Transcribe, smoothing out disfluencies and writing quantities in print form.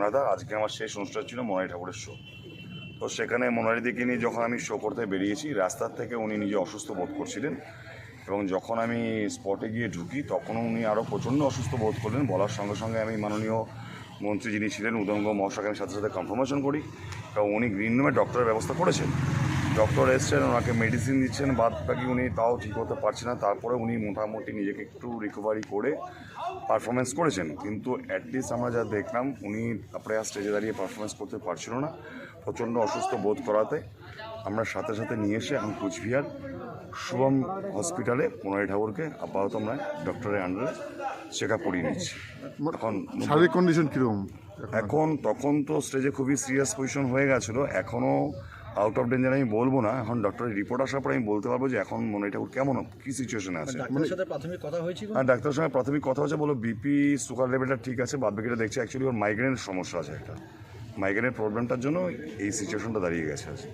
দাদা, আজকে আমার শেষ অনুষ্ঠান ছিল মনাই ঠাকুরের শো। তো সেখানে মনারিদিকে নিয়ে যখন আমি শো করতে বেরিয়েছি, রাস্তার থেকে উনি নিজে অসুস্থ বোধ করছিলেন এবং যখন আমি স্পটে গিয়ে ঢুকি তখনও উনি আরও প্রচণ্ড অসুস্থ বোধ করলেন। বলার সঙ্গে সঙ্গে আমি মাননীয় মন্ত্রী যিনি ছিলেন উদঙ্গ মহাশয়কে আমি সাথে সাথে কনফার্মেশন করি এবং উনি গ্রিন রুমে ডক্টরের ব্যবস্থা করেছেন। ডক্টর এসছেন, ওনাকে মেডিসিন দিচ্ছেন, বাদ বাকি উনি তাও ঠিক করতে পারছেন না। তারপরে উনি মোটামুটি নিজেকে একটু রিকভারি করে পারফরমেন্স করেছেন, কিন্তু অ্যাটলিস্ট আমরা যা দেখলাম উনি তারপরে আর স্টেজে দাঁড়িয়ে পারফরমেন্স করতে পারছিল না, প্রচণ্ড অসুস্থ বোধ করাতে আমরা সাথে সাথে নিয়ে এসে এখন কুচবিহার শুভম হসপিটালে মনাই ঠাকুরকে আপাতত আমরা ডক্টরের আন্ডারে চেক আপ করিয়ে নিচ্ছি। এখন শারীরিক কন্ডিশন কীরকম? এখন তখন তো স্টেজে খুবই সিরিয়াস পজিশন হয়ে গেছিলো, এখনও আউট অফ ডেঞ্জার আমি বলবো না। এখন ডক্টরের রিপোর্ট আসার পরে আমি বলতে পারবো যে এখন মনাই ঠাকুর কেমন, কী সিচুয়েশনে আছে। ডাক্তারের সাথে প্রাথমিক কথা হয়েছিল। হ্যাঁ, ডাক্তারের সঙ্গে প্রাথমিক কথা হচ্ছে, বলো বিপি সুগার লেভেলটা ঠিক আছে, বাদ বাকিটা দেখছি। অ্যাকচুয়ালি ওর মাইগ্রেনের সমস্যা আছে, একটা মাইগ্রেনের প্রবলেমটার জন্য এই সিচুয়েশনটা দাঁড়িয়ে গেছে আজকে।